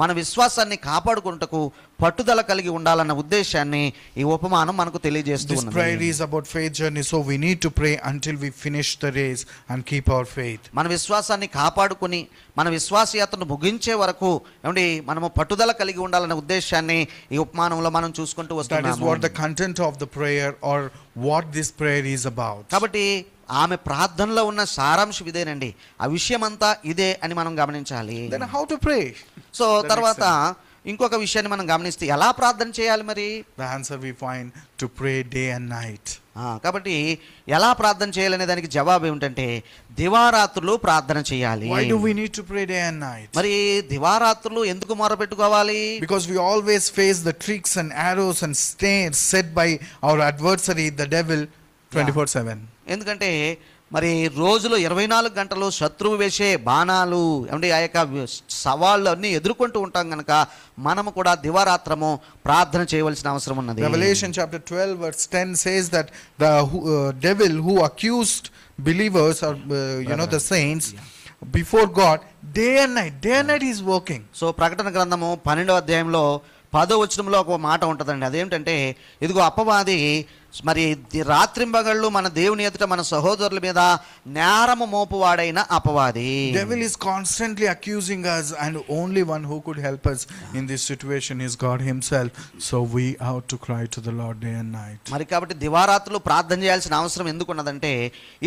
Speaker 2: మన విశ్వాసాన్ని కాపాడుకుంటకు పట్టుదల కలిగి ఉండాలన్న ఉద్దేశాన్ని ఈ ఉపమానం మనకు తెలియజేస్తుంది.
Speaker 1: This prayer is about faith journey, so we need to pray until we finish the race and keep our faith.
Speaker 2: మన విశ్వాసాన్ని కాపాడుకుని మన విశ్వాసయాత్రను ముగించే వరకు ఏమండి మనము పట్టుదల కలిగి ఉండాలన్న ఉద్దేశాన్ని ఈ ఉపమానంలో మనం చూసుకుంటూ వస్తున్నాము.
Speaker 1: That is what the content of the prayer or what this prayer is about.
Speaker 2: కాబట్టి ఆమె ప్రార్థనలో ఉన్న సారాంశం ఇదేనండి, ఆ విషయం అంతా ఇదే అని మనం గమనించాలి.
Speaker 1: Then how to pray?
Speaker 2: So తర్వాత ఇంకొక విషయాన్ని మనం గమనిస్తే ఎలా ప్రార్థన చేయాలి మరి?
Speaker 1: The answer we find to pray day and night.
Speaker 2: కాబట్టి ఎలా ప్రార్థన చేయాలనే దానికి జవాబు ఏమిటంటే దివారాత్రులు ప్రార్థన చేయాలి.
Speaker 1: Why do we need to pray day and night?
Speaker 2: మరి దివారాత్రులు ఎందుకు మొరపెట్టుకోవాలి?
Speaker 1: Because we always face the tricks and arrows and snares set by our adversary the devil 24/7.
Speaker 2: ఎందుకంటే మరి రోజులో 24 గంటలు శత్రువు వేసే బాణాలు ఏమంటే ఆ యొక్క సవాళ్ళు అన్ని ఎదుర్కొంటూ ఉంటాం కనుక మనము కూడా దివారాత్రము ప్రార్థన చేయవలసిన అవసరం ఉన్నది.
Speaker 1: Revelation chapter 12 verse 10 says that the devil who accused believers or the saints before God day and night he is working.
Speaker 2: So ప్రకటన గ్రంథము 12వ అధ్యాయంలో 10వ వచనంలో ఒక మాట ఉంటుందండి, అదేమిటంటే ఇదిగో అపవాది మరి రాత్రింబగళ్ళు మన దేవుని ఎదుట మన సహోదరుల మీద నేరము మోపువాడైన అపవాది.
Speaker 1: Devil is constantly accusing us, and only one who could help us in this situation is God himself. So we have to cry to the Lord day and night.
Speaker 2: మరి కాబట్టి దివారాత్రులు ప్రార్థన చేయాల్సిన అవసరం ఎందుకున్నదంటే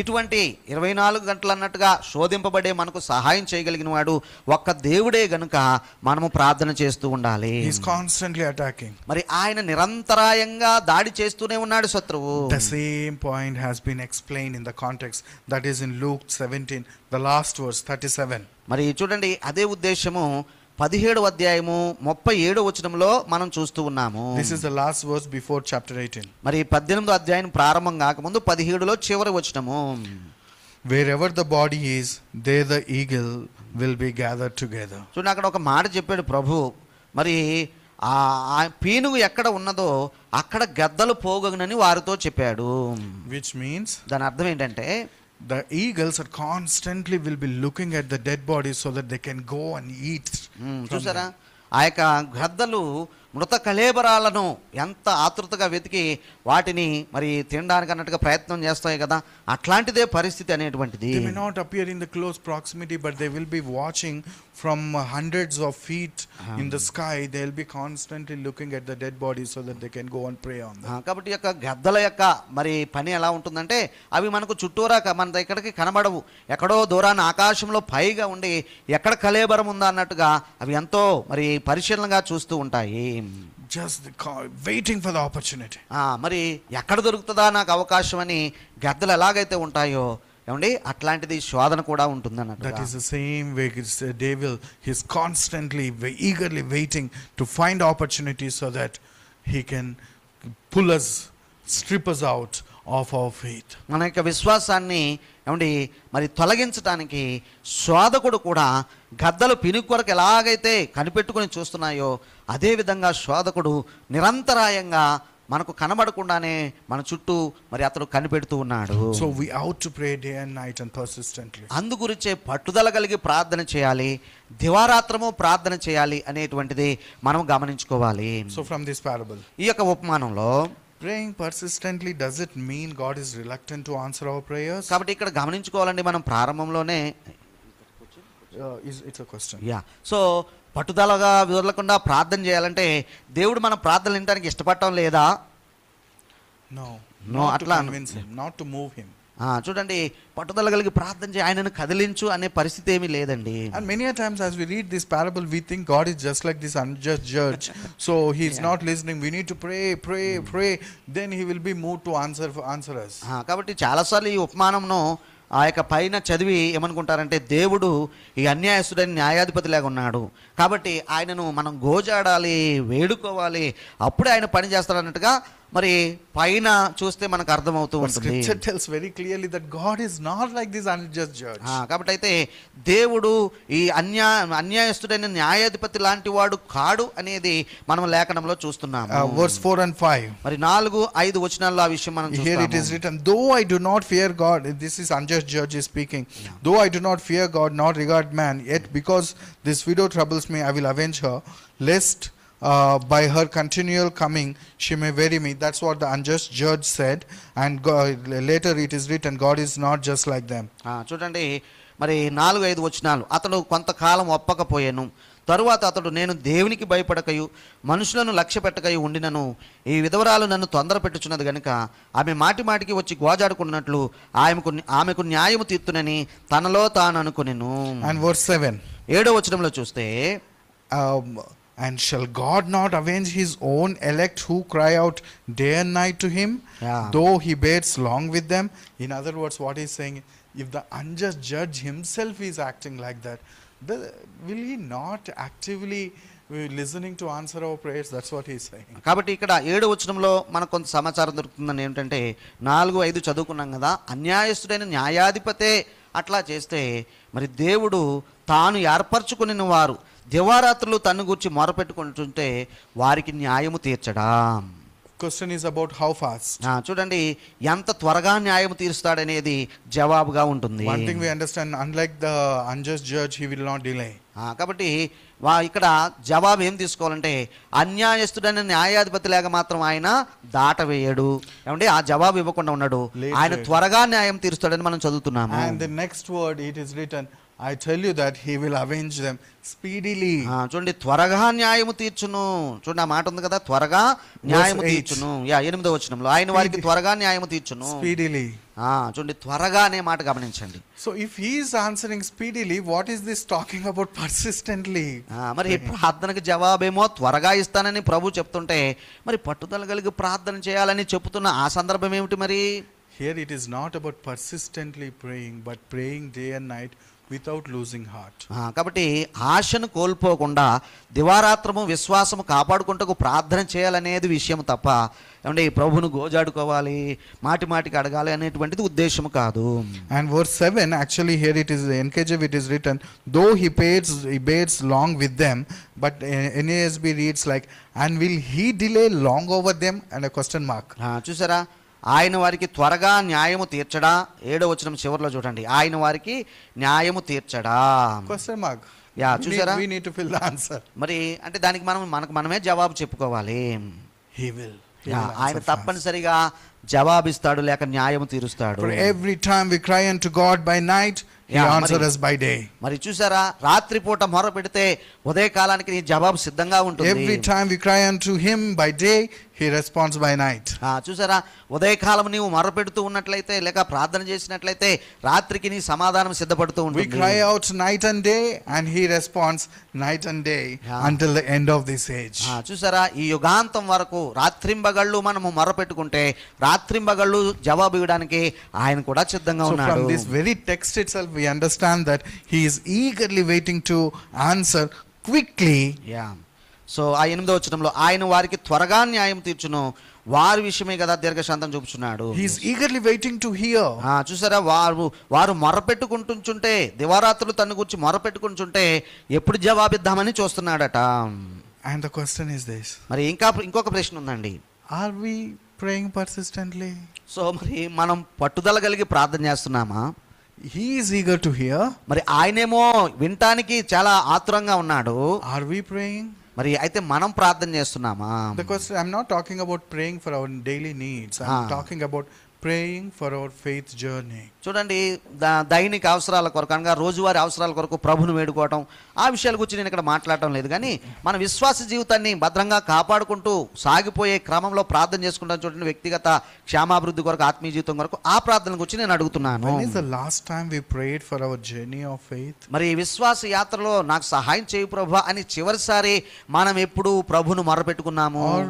Speaker 2: ఇటువంటి 24 గంటలు అన్నట్టుగా శోధింపబడే మనకు సహాయం చేయగలిగిన వాడు ఒక్క దేవుడే గనుక మనము ప్రార్థన చేస్తూ ఉండాలి.
Speaker 1: He is constantly attacking.
Speaker 2: మరి ఆయన నిరంతరాయంగా దాడి చేస్తూనే ఉన్నాడు శత్రువు.
Speaker 1: The same point has been explained in the context that is in Luke 17 the last verse 37.
Speaker 2: మరి చూడండి, అదే ఉద్దేశము 17వ అధ్యాయము 37వ వచనంలో మనం చూస్తూ ఉన్నాము.
Speaker 1: This is the last verse before chapter 18.
Speaker 2: మరి 18వ అధ్యాయం ప్రారంభం కాకముందు 17లో చివరి వచనము,
Speaker 1: wherever the body is there the eagle will be gathered together.
Speaker 2: చూడండి, అక్కడ ఒక మాట చెప్పాడు ప్రభు, మరి ఆ పీనుగు ఎక్కడ ఉన్నదో అక్కడ గద్దలు పోగొనని వారితో చెప్పాడు.
Speaker 1: Which means
Speaker 2: దాని అర్థం ఏంటంటే
Speaker 1: the eagles are constantly will be looking at the dead bodies so that they can go and eat.
Speaker 2: చూసారా ఆ యొక్క గద్దలు మృత కళేబరాలను ఎంత ఆతృతగా వెతికి వాటిని మరి తినడానికి అన్నట్టుగా ప్రయత్నం చేస్తాయి కదా, అట్లాంటిదే పరిస్థితి అనేటువంటిది.
Speaker 1: They may not appear in the close proximity, but they will be watching from hundreds of feet in the sky. They will be constantly looking at the dead bodies so that they can go and pray on them.
Speaker 2: కాబట్టి యొక్క గద్దల యొక్క మరి పని ఎలా ఉంటుందంటే అవి మనకు చుట్టూరా మన దగ్గరికి కనబడవు, ఎక్కడో దూరాన్ని ఆకాశంలో పైగా ఉండి ఎక్కడ కళేబరం ఉందా అన్నట్టుగా అవి ఎంతో మరి పరిశీలనగా చూస్తూ ఉంటాయి.
Speaker 1: Just waiting for the opportunity.
Speaker 2: మరి ఎక్కడ దొరుకుతుందా నాకు అవకాశం అని గద్దలు ఎలాగైతే ఉంటాయో ఏమండి అట్లాంటిది శోధన కూడా ఉంటుంది అన్నట్టు.
Speaker 1: That is the same way the devil is constantly eagerly waiting to find opportunities so that he can pull us, strip us out of our faith.
Speaker 2: మన యొక్క విశ్వాసాన్ని ఏమండి మరి తొలగించడానికి శోధకుడు కూడా గద్దలు పినుగు కొరకు ఎలాగైతే కనిపెట్టుకుని చూస్తున్నాయో అదే విధంగా శోధకుడు నిరంతరాయంగా మనకు కనబడకుండానే మన చుట్టూ మరి అతడు కనిపెడుతూ ఉన్నాడు.
Speaker 1: So we ought to pray day and night and persistently.
Speaker 2: అందు గురించే పట్టుదల కలిగి ప్రార్థన చేయాలి, దివారాత్రము ప్రార్థన చేయాలి అనేటువంటిది మనం గమనించుకోవాలి.
Speaker 1: So from this parable,
Speaker 2: ఈ యొక్క ఉపమానంలో
Speaker 1: praying persistently, does it mean God is reluctant to answer our prayers?
Speaker 2: కాబట్టి ఇక్కడ గమనించుకోవాలండి, మనం ప్రారంభంలోనే
Speaker 1: It's a question.
Speaker 2: సో పట్టుదలగా వదలకుండా ప్రార్థన చేయాలంటే దేవుడు మన ప్రార్థనలు వినడానికి ఇష్టపడటం లేదా?
Speaker 1: No,
Speaker 2: అట్లా
Speaker 1: convince him, not to move him.
Speaker 2: చూడండి, పట్టుదల కలిగి ప్రార్థన చేయి, ఆయనను కదిలించు అనే పరిస్థితి ఏమీ లేదండి.
Speaker 1: And many a times as we read this parable we think God is just like this unjust judge, so he is not listening. We need to pray, then he will be moved to answer us.
Speaker 2: కాబట్టి చాలాసార్లు ఈ ఉపమానంను ఆ యొక్క పైన చదివి ఏమనుకుంటారంటే దేవుడు ఈ అన్యాయస్తుడైన న్యాయాధిపతిలాగా ఉన్నాడు కాబట్టి ఆయనను మనం గోజాడాలి, వేడుకోవాలి, అప్పుడే ఆయన పని చేస్తాడన్నట్టుగా మరి పైన చూస్తే మనకు అర్థమవుతూ ఉంటుంది.
Speaker 1: Scripture tells very clearly that God is not like this unjust judge.
Speaker 2: కాబట్టి అయితే దేవుడు ఈ అన్యాయస్తుడైన న్యాయాధిపతి లాంటి వాడు కాడు అనేది మనం లేఖనంలో చూస్తున్నాము.
Speaker 1: Verse 4 and 5.
Speaker 2: మరి 4-5 వచనాల్లో ఆ విషయం మనం చూస్తాము.
Speaker 1: Here it is written, though I do not fear God, this is unjust judge is speaking. Though I do not fear God nor regard man, yet because this widow troubles me, I will avenge her, lest by her continual coming she may weary me. That's what the unjust judge said. And later it is written, God is not just like them.
Speaker 2: చూడండి, మరి 4-5 వచనాలు. అతడు కొంతకాలం ఒప్పకపోయాను, తరువాత అతడు నేను దేవునికి భయపడకయు మనుషులను లక్ష్య పెట్టకయు ఉండినను ఈ విధవరాలు నన్ను తొందర పెట్టుచున్నది గనుక ఆమె మాటి మాటికి వచ్చి గోజాడుకున్నట్లు ఆమెకు న్యాయము తీర్తునని తనలో తాను అనుకునేను.
Speaker 1: And verse 7.
Speaker 2: 7వ వచనంలో చూస్తే
Speaker 1: and shall God not avenge his own elect who cry out day and night to him, though he bears long with them? In other words, what he's saying, if the unjust judge himself is acting like that, will he not actively listening to answer our prayers? That's what he's saying.
Speaker 2: కాబట్టి ఇక్కడ 7వ వచనంలో మనకు కొంత సమాచారం దొరుకుతుందని ఏంటంటే 4-5 చదువుకున్నాం కదా, అన్యాయస్తుడైన న్యాయాధిపతే అట్లా చేస్తే మరి దేవుడు తాను ఏర్పరచుకుని వారు దివారాత్రులు తన్ను గురించి మొరపెట్టుకుంటుంటే వారికి న్యాయము తీర్చడా.
Speaker 1: Question is about how fast.
Speaker 2: చూడండి, ఎంత త్వరగా న్యాయం తీరుస్తాడనేది జవాబుగా ఉంటుంది.
Speaker 1: One thing we understand, unlike the unjust judge, he will not delay.
Speaker 2: కాబట్టి ఇక్కడ జవాబు ఏం తీసుకోవాలంటే అన్యాయస్తుడైన న్యాయాధిపతి లేక మాత్రం ఆయన దాటవేయడు, ఏమంటే ఆ జవాబు ఇవ్వకుండా ఉన్నాడు, ఆయన త్వరగా న్యాయం తీరుస్తాడని మనం చదువుతున్నాము.
Speaker 1: And the next word it is written, I tell you that he will avenge them speedily.
Speaker 2: చూడండి, త్వరగా న్యాయము తీర్చును. చూడండి, ఆ మాట ఉంది కదా, త్వరగా న్యాయము తీర్చును. 8వ వచనంలో ఆయన వారికి త్వరగా న్యాయము తీర్చును.
Speaker 1: Speedily.
Speaker 2: చూడండి, త్వరగా అనే మాట గమనించండి.
Speaker 1: So if he is answering speedily, what is this talking about persistently?
Speaker 2: మరి ప్రార్థనకు జవాబేమో త్వరగా ఇస్తానని ప్రభు చెప్తుంటే మరి పట్టుదల కలిగి ప్రార్థన చేయాలని చెప్తున్న ఆ సందర్భం ఏమిటి మరి?
Speaker 1: Here it is not about persistently praying, but praying day and night without losing heart.
Speaker 2: కాబట్టి ఆశను కోల్పోకుండా దివారాత్రము విశ్వాసము కాపాడుకుంటూ ప్రార్థన చేయాలనేది విషయం తప్ప ఏమంటే ప్రభువును గోజాడుకోవాలి, మాటి మాటికి అడగాలి అనేటువంటిది ఉద్దేశం కాదు.
Speaker 1: And verse 7, actually here it is, in NKJV it is written, though he bears long with them, but NASB reads like, and will he delay long over them? And a question mark.
Speaker 2: చూసారా, ఆయన వారికి త్వరగా న్యాయము తీర్చడా. 7వ వచనం చివరిలో చూడండి, ఆయన వారికి న్యాయము తీర్చడా.
Speaker 1: Question mark.
Speaker 2: యా, చూసారా?
Speaker 1: We need to fill the answer.
Speaker 2: మరి అంటే దానికి మనకు మనమే జవాబు చెప్పుకోవాలి.
Speaker 1: He will.
Speaker 2: ఆయన తప్పనిసరిగా జవాబిస్తాడు, లేక న్యాయము తీరుస్తాడు.
Speaker 1: For every time we cry unto God by night, He answers us by day.
Speaker 2: మరి చూసారా, రాత్రిపూట మొర పెడితే ఉదయకాలానికి నీ జవాబు సిద్ధంగా ఉంటుంది.
Speaker 1: Every time we cry unto Him by day, He responds by night.
Speaker 2: చూసారా, ఉదయకాలం నీవు మొర పెడుతూ ఉన్నట్లయితే లేక ప్రార్థన చేసినట్లయితే రాత్రికి నీ సమాధానం సిద్ధపడుతూ ఉంటుంది.
Speaker 1: We cry out night and day and He responds night and day until the end of this age.
Speaker 2: చూసారా, ఈ యుగాంతం వరకు రాత్రింబగళ్ళు మనము మొర పెట్టుకుంటే రాత్రింబగళ్ళు జవాబు ఇవ్వడానికి ఆయన కూడా సిద్ధంగా ఉన్నాడు.
Speaker 1: So from this very text itself we understand that He is eagerly waiting to answer quickly.
Speaker 2: So ఆ 8వ వచనంలో ఆయన వారికి త్వరగా న్యాయం తీర్చును, వారి విషయమే కదా దీర్ఘశాంతం చూపుచున్నాడు.
Speaker 1: He is eagerly waiting to hear.
Speaker 2: చూసారా, వారు మొరపెట్టుకుంటుంచుంటే, దివారాత్రులు తన్ను గురించి మొరపెట్టుకుంటుంటే ఎప్పుడు జవాబిద్దామని చూస్తున్నాడట.
Speaker 1: And the question is this.
Speaker 2: మరి ఇంకొక ప్రశ్న ఉందండి.
Speaker 1: Are we praying persistently?
Speaker 2: So మరి మనం పట్టుదల కలిగి ప్రార్థన చేస్తున్నామా?
Speaker 1: He is eager to hear.
Speaker 2: మరి ఆయనేమో వినటానికి చాలా ఆతురంగా ఉన్నాడు.
Speaker 1: Are we praying?
Speaker 2: మరి అయితే మనం ప్రార్థన చేస్తున్నామా?
Speaker 1: The question, I'm not talking about praying for our daily needs. I'm talking about praying for our faith journey.
Speaker 2: చూడండి, దైనిక అవసరాల కొరకు అనగా రోజువారీ అవసరాల కొరకు ప్రభుని వేడుకోవటం, ఆ విషయాల గురించి నేను ఇక్కడ మాట్లాడటం లేదు. కానీ మన విశ్వాస జీవితాన్ని భద్రంగా కాపాడుకుంటూ సాగిపోయే క్రమంలో ప్రార్థన చేసుకుంటాం చూడండి, వ్యక్తిగత క్షేమాభివృద్ధి కొరకు, ఆత్మీయ జీవితం కొరకు ఆ ప్రార్థన గురించి నేను అడుగుతున్నాను.
Speaker 1: When is the last time we prayed for our journey of faith?
Speaker 2: మరి విశ్వాస యాత్రలో నాకు సహాయం చేయి ప్రభువా అని చివరిసారి మనం ఎప్పుడు ప్రభును మొరపెట్టుకున్నాము?
Speaker 1: Or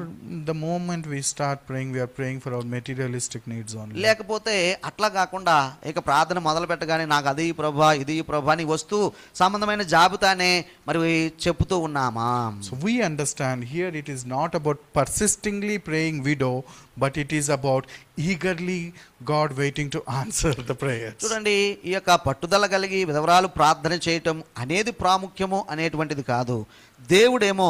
Speaker 1: the moment we start praying, we are praying for our materialistic needs only.
Speaker 2: లేకపోతే అట్లా కాకుండా ఇక ప్రార్థన మొదలు పెట్టగానే నాకు అది ప్రభువా ఇది ప్రభువా అని వస్తూ సంబంధమైన జాబితానే మరి చెప్పుతూ ఉన్నామా?
Speaker 1: So we understand here it is not about persistingly praying widow, but it is about eagerly God waiting to answer the prayers.
Speaker 2: చూడండి, ఈ యొక్క పట్టుదల కలిగి విధవరాలు ప్రార్థన చేయటం అనేది ప్రాముఖ్యము అనేటువంటిది కాదు. దేవుడేమో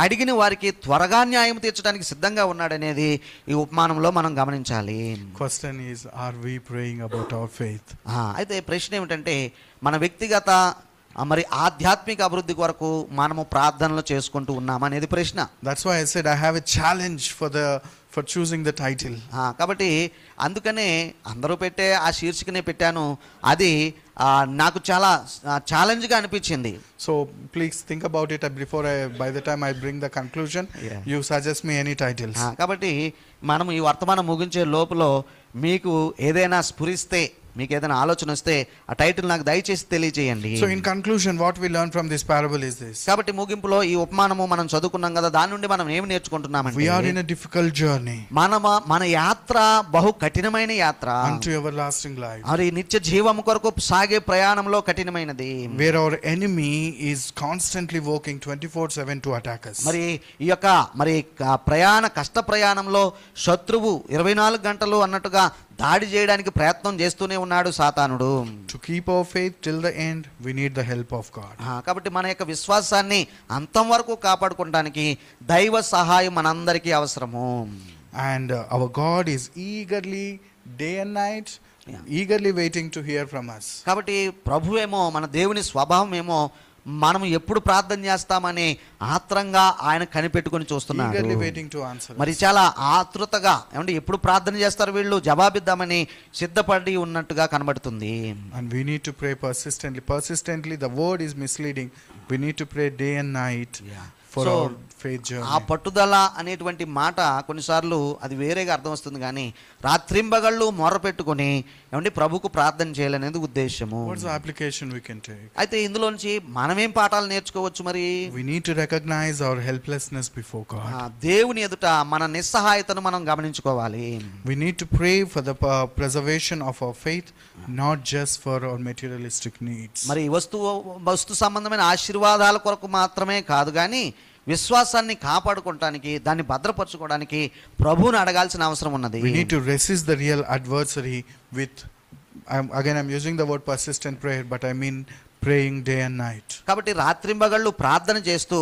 Speaker 2: అడిగిన వారికి త్వరగా న్యాయం తీర్చడానికి సిద్ధంగా ఉన్నాడనేది ఈ ఉపమానంలో మనం గమనించాలి.
Speaker 1: Question is, are we praying about our faith?
Speaker 2: అయితే ప్రశ్న ఏమిటంటే, మన వ్యక్తిగత మరి ఆధ్యాత్మిక అభివృద్ధి కొరకు మనము ప్రార్థనలు చేసుకుంటూ ఉన్నాం అనేది ప్రశ్న.
Speaker 1: That's why I said I have a challenge for choosing the title.
Speaker 2: కాబట్టి అందుకనే అందరూ పెట్టే ఆ శీర్షికనే పెట్టాను. అది నాకు చాలా ఛాలెంజ్గా అనిపించింది.
Speaker 1: So please think about it before by the time I bring the conclusion, you suggest me any titles.
Speaker 2: కాబట్టి మనం ఈ వర్తమానం ముగించే లోపల మీకు ఏదైనా స్ఫురిస్తే, మీకు ఏదైనా ఆలోచన వస్తే ఆ టైటిల్ నాకు దయచేసి తెలియజేయండి.
Speaker 1: So in conclusion, what we learn from this parable is this.
Speaker 2: కాబట్టి ముగింపులో ఈ ఉపమానము మనం చదువుకున్నాం కదా, దాని నుండి మనం ఏమి నేర్చుకుంటున్నామంటే,
Speaker 1: we are in a difficult journey.
Speaker 2: మన యాత్ర బహు కఠినమైన యాత్ర
Speaker 1: unto everlasting life.
Speaker 2: మరి నిత్య జీవము కొరకు సాగే ప్రయాణంలో కఠినమైనది.
Speaker 1: where our enemy is constantly working 24/7 to attack us.
Speaker 2: మరి ఈ యొక్క కష్ట ప్రయాణంలో శత్రువు 24 గంటలు అన్నట్టుగా దాడి చేయడానికి ప్రయత్నం చేస్తూనే ఉన్నాడు సాతానుడు.
Speaker 1: To keep our faith till the end, we need the help of God.
Speaker 2: కాబట్టి మన యొక్క విశ్వాసాన్ని అంతం వరకు కాపాడుకోవడానికి దైవ సహాయం మనందరికీ అవసరము.
Speaker 1: And our God is eagerly day and night eagerly waiting to hear from us.
Speaker 2: కాబట్టి ప్రభువేమో, మన దేవుని స్వభావం ఏమో మనం ఎప్పుడు ప్రార్థన చేస్తామని ఆత్రంగా ఆయన కనిపెట్టుకుని చూస్తున్నాడు.
Speaker 1: Eagerly waiting to answer.
Speaker 2: మరి చాలా ఆతృతగా ఏమంటే ఎప్పుడు ప్రార్థన చేస్తారు వీళ్ళు జవాబిద్దామని సిద్ధపడి ఉన్నట్టుగా కనబడుతుంది.
Speaker 1: And we need to pray persistently. Persistently, the word is misleading. We need to pray day and night for our faith journey.
Speaker 2: ఆ పట్టుదల అనేటువంటి మాట కొన్నిసార్లు అది వేరేగా అర్థం వస్తుంది, కానీ రాత్రింబగళ్ళు మొరపెట్టుకుని ఏమంటే ప్రభుకు ప్రార్థన చేయాలనేది ఉద్దేశము.
Speaker 1: What's the application we can take?
Speaker 2: అయితే ఇందులోంచి మనమేం పాఠాలు నేర్చుకోవచ్చు? మరి
Speaker 1: we need to recognize our helplessness before God.
Speaker 2: దేవుని ఎదుట మన నిస్సహాయతను మనం గమనించుకోవాలి.
Speaker 1: We need to pray for the preservation of our faith, not just for our materialistic needs.
Speaker 2: మరి వస్తు సంబంధమైన ఆశీర్వాదాల కొరకు మాత్రమే కాదు, కానీ విశ్వాసాన్ని కాపాడుకోవడానికి, దాన్ని భద్రపరచుకోవడానికి ప్రభువుని అడగాల్సిన అవసరం ఉన్నది.
Speaker 1: We need to resist the real adversary with, I'm using the word persistent prayer, but I mean praying day and night.
Speaker 2: కాబట్టి రాత్రింబగళ్ళు ప్రార్థన చేస్తూ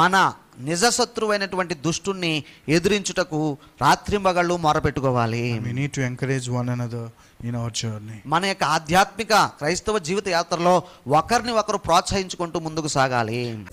Speaker 2: మన నిజ శత్రువైనటువంటి దుష్టుణ్ణి ఎదిరించుటకు రాత్రింబగళ్ళు మొరపెట్టుకోవాలి.
Speaker 1: We need to encourage one another in our journey.
Speaker 2: మన యొక్క ఆధ్యాత్మిక క్రైస్తవ జీవిత యాత్రలో ఒకరిని ఒకరు ప్రోత్సహించుకుంటూ ముందుకు సాగాలి.